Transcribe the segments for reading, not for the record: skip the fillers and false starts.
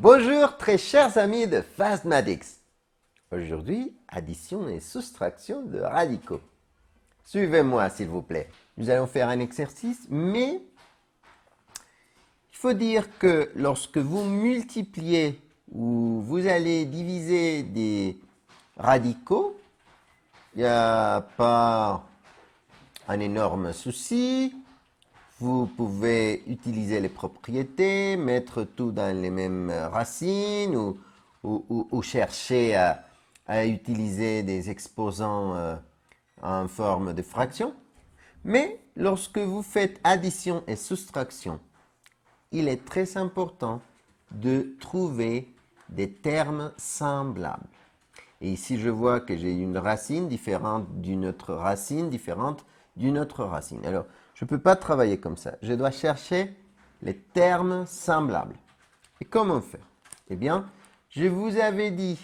Bonjour très chers amis de Fastmathematics. Aujourd'hui, addition et soustraction de radicaux. Suivez-moi s'il vous plaît. Nous allons faire un exercice, mais il faut dire que lorsque vous multipliez ou vous allez diviser des radicaux, il n'y a pas un énorme souci. Vous pouvez utiliser les propriétés, mettre tout dans les mêmes racines ou chercher à utiliser des exposants en forme de fraction. Mais lorsque vous faites addition et soustraction, il est très important de trouver des termes semblables. Et ici, je vois que j'ai une racine différente d'une autre racine, différente d'une autre racine. Alors, je ne peux pas travailler comme ça. Je dois chercher les termes semblables. Et comment faire? Eh bien, je vous avais dit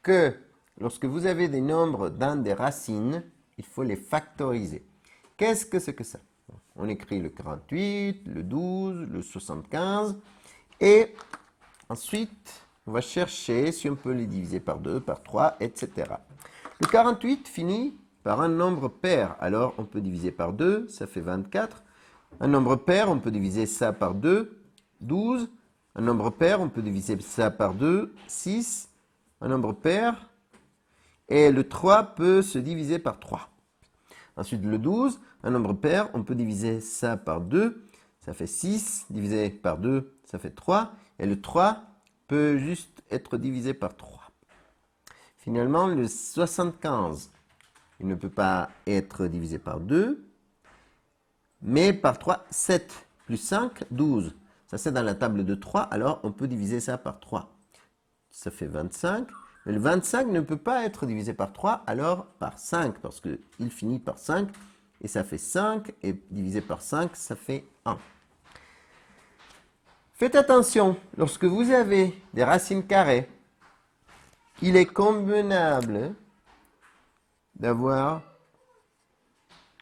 que lorsque vous avez des nombres dans des racines, il faut les factoriser. Qu'est-ce que c'est que ça? On écrit le 48, le 12, le 75. Et ensuite, on va chercher si on peut les diviser par 2, par 3, etc. Le 48 finit par un nombre pair. Alors, on peut diviser par 2, ça fait 24. Un nombre pair, on peut diviser ça par 2, 12. Un nombre pair, on peut diviser ça par 2, 6. Un nombre pair. Et le 3 peut se diviser par 3. Ensuite, le 12, un nombre pair, on peut diviser ça par 2. Ça fait 6. Divisé par 2, ça fait 3. Et le 3 peut juste être divisé par 3. Finalement, le 75, il ne peut pas être divisé par 2, mais par 3, 7 plus 5, 12. Ça, c'est dans la table de 3, alors on peut diviser ça par 3. Ça fait 25, mais le 25 ne peut pas être divisé par 3, alors par 5, parce qu'il finit par 5, et ça fait 5, et divisé par 5, ça fait 1. Faites attention, lorsque vous avez des racines carrées, il est convenable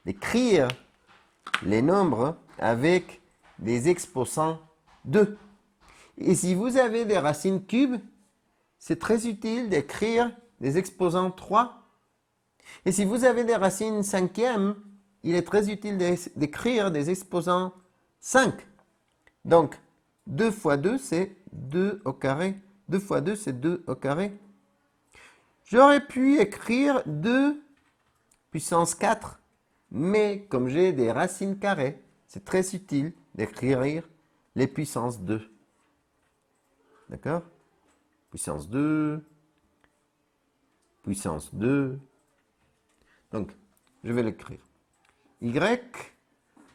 d'écrire les nombres avec des exposants 2. Et si vous avez des racines cubes, c'est très utile d'écrire des exposants 3. Et si vous avez des racines cinquièmes, il est très utile d'écrire des exposants 5. Donc, 2 fois 2, c'est 2 au carré. 2 fois 2, c'est 2 au carré. J'aurais pu écrire 2 puissance 4, mais comme j'ai des racines carrées, c'est très utile d'écrire les puissances 2. D'accord? Puissance 2, puissance 2. Donc, je vais l'écrire. Y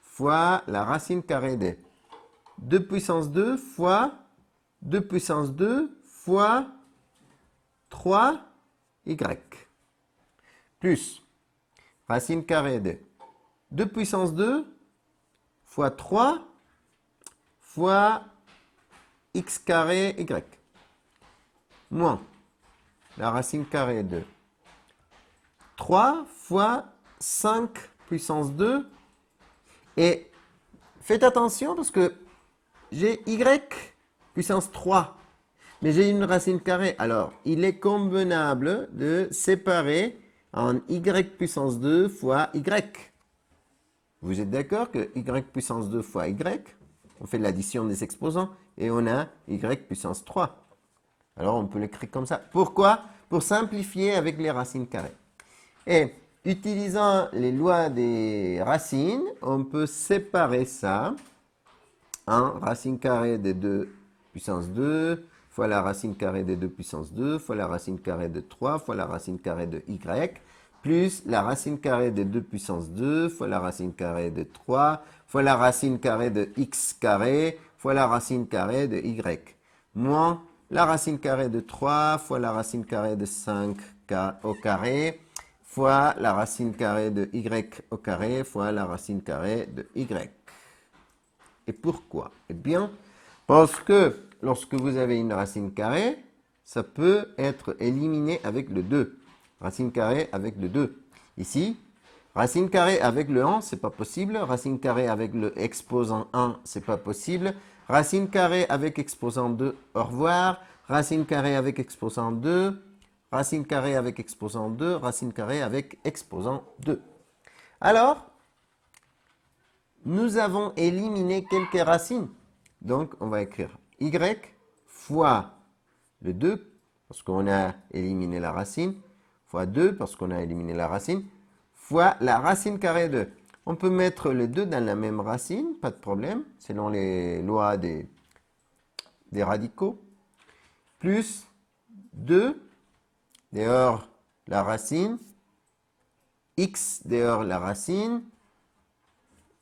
fois la racine carrée de 2 puissance 2 fois 2 puissance 2 fois 3y plus racine carrée de 2 puissance 2 fois 3 fois x carré y moins la racine carrée de 3 fois 5 puissance 2. Et faites attention parce que j'ai y puissance 3, mais j'ai une racine carrée. Alors, il est convenable de séparer en y puissance 2 fois y. Vous êtes d'accord que y puissance 2 fois y, on fait l'addition des exposants et on a y puissance 3. Alors, on peut l'écrire comme ça. Pourquoi? Pour simplifier avec les racines carrées. Et utilisant les lois des racines, on peut séparer ça en racine carrée de 2 puissance 2 fois la racine carrée de 2 puissance 2 fois la racine carrée de 3 fois la racine carrée de y plus la racine carrée de 2 puissance 2 fois la racine carrée de 3 fois la racine carrée de x carré fois la racine carrée de y moins la racine carrée de 3 fois la racine carrée de 5 au carré fois la racine carrée de y au carré fois la racine carrée de y. Et pourquoi? Eh bien, parce que lorsque vous avez une racine carrée, ça peut être éliminé avec le 2. Racine carrée avec le 2. Ici, racine carrée avec le 1, c'est pas possible. Racine carrée avec le exposant 1, c'est pas possible. Racine carrée avec exposant 2, au revoir. Racine carrée avec exposant 2. Racine carrée avec exposant 2. Racine carrée avec exposant 2. Alors, nous avons éliminé quelques racines. Donc, on va écrire y fois le 2, parce qu'on a éliminé la racine, fois 2, parce qu'on a éliminé la racine, fois la racine carrée de 2. On peut mettre les deux dans la même racine, pas de problème, selon les lois des radicaux. Plus 2, dehors la racine, x dehors la racine,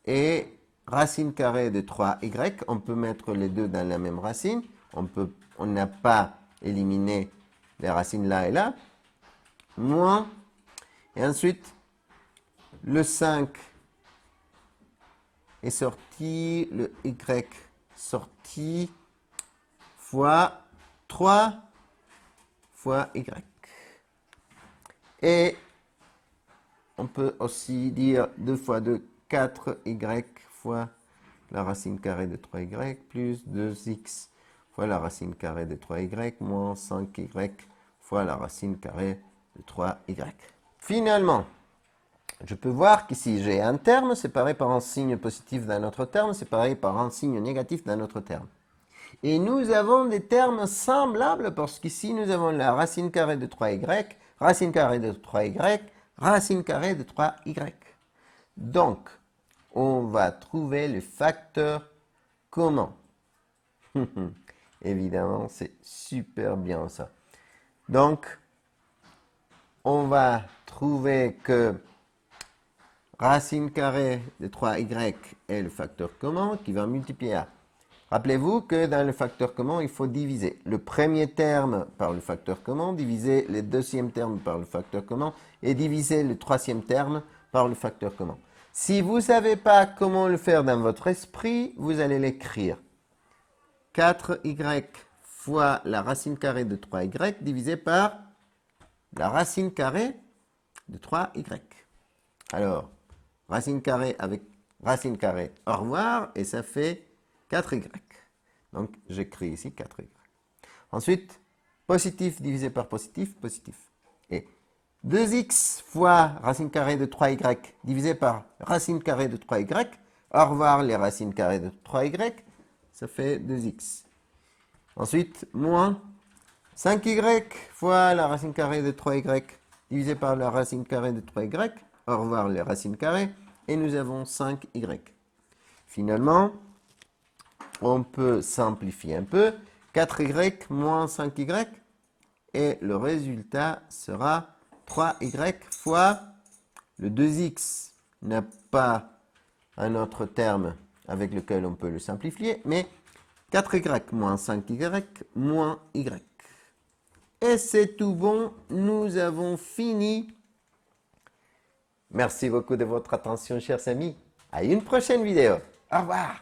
et racine carrée de 3y, on peut mettre les deux dans la même racine. On n'a pas éliminé les racines là et là. Moins, et ensuite, le 5 est sorti, le y sorti, fois 3 fois y. Et on peut aussi dire 2 fois 2, 4y fois la racine carrée de 3y plus 2x fois la racine carrée de 3y moins 5y fois la racine carrée de 3y. Finalement, je peux voir qu'ici j'ai un terme séparé par un signe positif d'un autre terme séparé par un signe négatif d'un autre terme. Et nous avons des termes semblables parce qu'ici nous avons la racine carrée de 3y, racine carrée de 3y, racine carrée de 3y. Donc, on va trouver le facteur commun. Évidemment, c'est super bien ça. Donc, on va trouver que racine carrée de 3y est le facteur commun qui va multiplier a. Rappelez-vous que dans le facteur commun, il faut diviser le premier terme par le facteur commun, diviser le deuxième terme par le facteur commun et diviser le troisième terme par le facteur commun. Si vous ne savez pas comment le faire dans votre esprit, vous allez l'écrire. 4y fois la racine carrée de 3y divisé par la racine carrée de 3y. Alors, racine carrée avec racine carrée, au revoir, et ça fait 4y. Donc, j'écris ici 4y. Ensuite, positif divisé par positif, positif. Et 2x fois racine carrée de 3y divisé par racine carrée de 3y, au revoir les racines carrées de 3y, ça fait 2x. Ensuite, moins 5y fois la racine carrée de 3y divisé par la racine carrée de 3y, au revoir les racines carrées, et nous avons 5y. Finalement, on peut simplifier un peu, 4y moins 5y, et le résultat sera 3y fois le 2x n'a pas un autre terme avec lequel on peut le simplifier, mais 4y moins 5y moins y. Et c'est tout bon, nous avons fini. Merci beaucoup de votre attention, chers amis. À une prochaine vidéo. Au revoir.